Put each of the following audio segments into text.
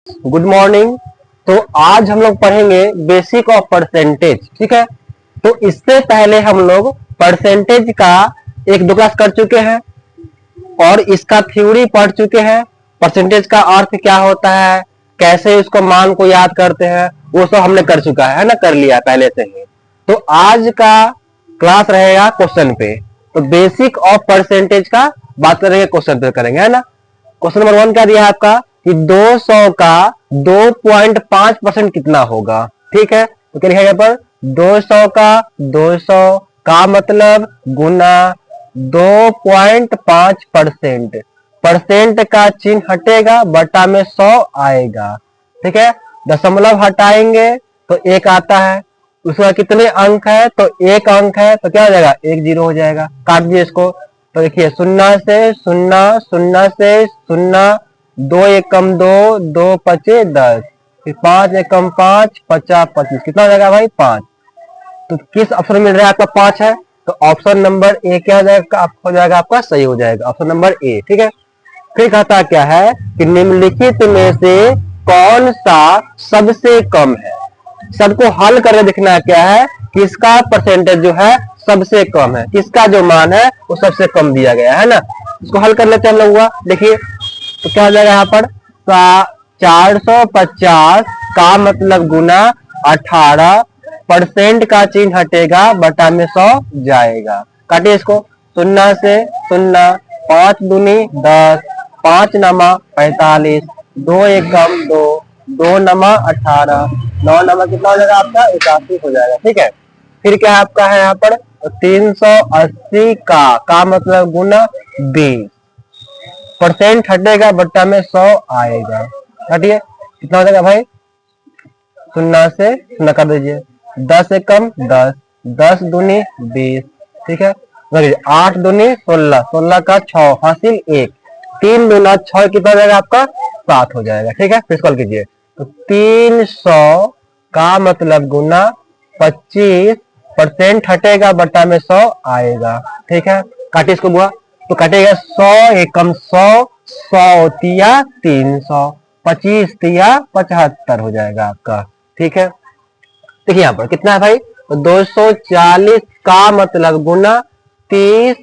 Good morning. तो आज हम लोग पढ़ेंगे बेसिक ऑफ परसेंटेज। ठीक है, तो इससे पहले हम लोग परसेंटेज का एक दो क्लास कर चुके हैं और इसका थ्योरी पढ़ चुके हैं। परसेंटेज का अर्थ क्या होता है, कैसे उसको मान को याद करते हैं, वो सब हमने कर चुका है ना, कर लिया पहले से ही। तो आज का क्लास रहेगा क्वेश्चन पे। तो बेसिक ऑफ परसेंटेज का बात करेंगे, क्वेश्चन पे करेंगे, है ना। क्वेश्चन नंबर 1 क्या दिया है आपका कि 200 का 2.5% कितना होगा। ठीक है, तो क्या लिखा यहाँ पर 200 का 200 का मतलब गुना 2.5%। परसेंट का चिन्ह हटेगा, बटा में 100 आएगा। ठीक है, दशमलव हटाएंगे तो एक आता है, उसका कितने अंक है तो एक अंक है, तो क्या हो जाएगा, एक जीरो हो जाएगा। काट दिए इसको। तो देखिए शून्य से शून्य, शून्य से शून्य, दो एकम दो, दो पचे 10, फिर 5 एकम 5, 50 25, कितना हो जाएगा भाई 5। तो किस ऑप्शन मिल रहा है आपका 5 है, तो ऑप्शन नंबर ए क्या हो जाएगा आपका सही हो जाएगा, ऑप्शन नंबर ए। ठीक है, फिर कहता क्या है कि निम्नलिखित में से कौन सा सबसे कम है। सबको हल करके देखना क्या है, किसका परसेंटेज जो है सबसे कम है, किसका जो मान है वो सबसे कम दिया गया है ना। इसको हल कर लेते हैं हम लोग। हुआ देखिए, तो क्या हो जाएगा यहाँ पर 450 का मतलब गुना 18, परसेंट का चिन्ह हटेगा, बटा में 100 जाएगा। काटिए इसको, शून्य से शून्य, 5 दूनी 10, 5 नमा 45, 2 एकम 2, 2 नमा 18, 9 नमा कितना हो जाएगा आपका 81 हो जाएगा। ठीक है, फिर क्या आपका है यहाँ पर 380 का मतलब गुना 20, परसेंट हटेगा, बट्टा में 100 आएगा। हटिए, कितना हो जाएगा भाई, शून्य से शून्य कर दीजिए, 10 एकम 10, 10 दूनी 20। ठीक है, 8 दूनी 16, 16 का 6 हासिल 1, 3 दूना 6, कितना हो जाएगा आपका 7 हो जाएगा। ठीक है, फिर कॉल कीजिए, तो 300 का मतलब गुना 25, परसेंट हटेगा, बट्टा में 100 आएगा। ठीक है, काटिए इसको बुआ, तो कटेगा 100 एकम 100, 100 तिया 300, 25 तिया 75 हो जाएगा आपका। ठीक है, देखिए यहाँ पर कितना है भाई, तो 240 का मतलब गुना 30,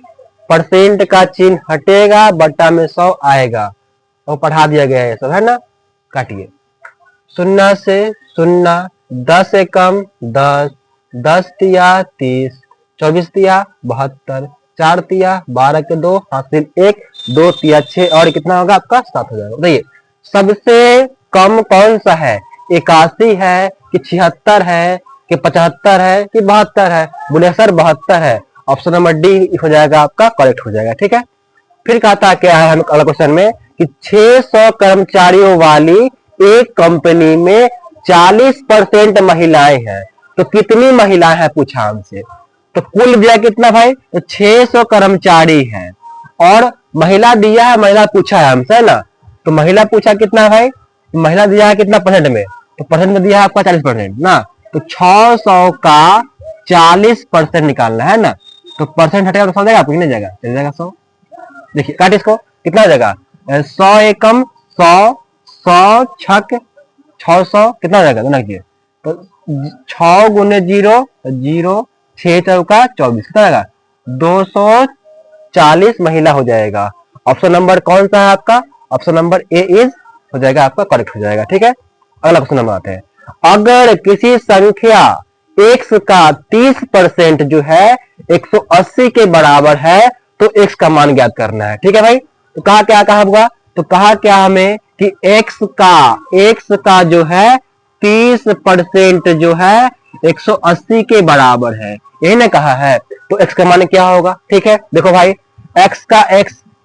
परसेंट का चिन्ह हटेगा, बट्टा में 100 आएगा। और पढ़ा दिया गया है सब, है ना। काटिए, शून्य से शून्य, 10 एकम 10, 10 तिया 30, 24 तिया 72, 4 तिया 12 के 2 हासिल 1, 2 तिया 6, और कितना होगा आपका 7 हो जाएगा। बताइए सबसे कम कौन सा है, 81 है कि 76 है कि 75 है कि 72 है। बोले सर 72 है, ऑप्शन नंबर डी हो जाएगा आपका करेक्ट हो जाएगा। ठीक है, फिर कहता क्या है हम अगला क्वेश्चन में कि 600 कर्मचारियों वाली एक कंपनी में 40% महिलाएं हैं, तो कितनी महिलाएं हैं पूछा हमसे। तो कुल दिया कितना भाई, तो 600 कर्मचारी हैं और महिला दिया है, महिला पूछा है हमसे ना। तो महिला पूछा कितना भाई, महिला दिया है कितना परसेंट में, तो परसेंट में दिया है आपका 40% ना। तो 600 का 40% निकालना है ना। तो परसेंट हटेगा तो 100 देगा आपको, नहीं जाएगा, चल जाएगा 100। देखिए काट इसको, कितना हो जाएगा 100 एकम 100, 100 छक 600, कितना हो जाएगा देखिए, तो 6 गुने 0 0, 6 चौका 24, कितना आएगा 240 महिला हो जाएगा। ऑप्शन नंबर कौन सा है आपका, ऑप्शन नंबर ए इज हो जाएगा आपका करेक्ट हो जाएगा। ठीक है, अगला क्वेश्चन नंबर आते हैं। अगर किसी संख्या x का 30% जो है 180 के बराबर है, तो x का मान ज्ञात करना है। ठीक है भाई, तो कहा क्या कहा होगा, तो कहा क्या हमें कि x का जो है 30% जो है 180 के बराबर है, यही ना कहा है। तो x का मान क्या होगा। ठीक है, देखो भाई x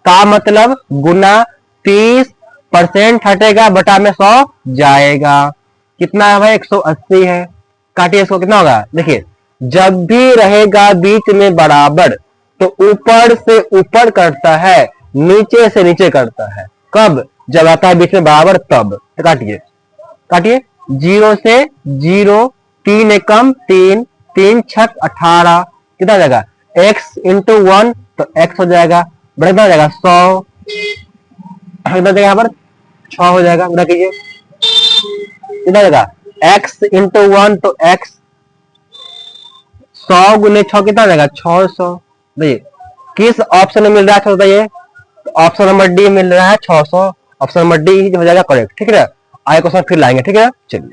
का मतलब गुना 30, परसेंट हटेगा, बटा में 100 जाएगा। कितना है भाई 180 है। काटिए इसको, कितना होगा देखिए, जब भी रहेगा बीच में बराबर तो ऊपर से ऊपर करता है, नीचे से नीचे करता है। कब, जब आता है बीच में बराबर तब। तो काटिए, काटिए 0 से 0, 3 एकम 3, 3 छक 18, कितना हो जाएगा x इंटू 1, तो x हो जाएगा, बड़ा कितना हो जाएगा 100, कितना हो जाएगा यहाँ पर 6 हो जाएगा। बड़ा कीजिए, कितना जाएगा x इंटू 1 तो x 100 गुने 6 कितना जाएगा 600। देखिए किस ऑप्शन में मिल रहा है बताइए, ऑप्शन नंबर डी मिल रहा है 600, ऑप्शन नंबर डी हो जाएगा करेक्ट। ठीक है, आगे क्वेश्चन फिर लाएंगे। ठीक है, चलिए।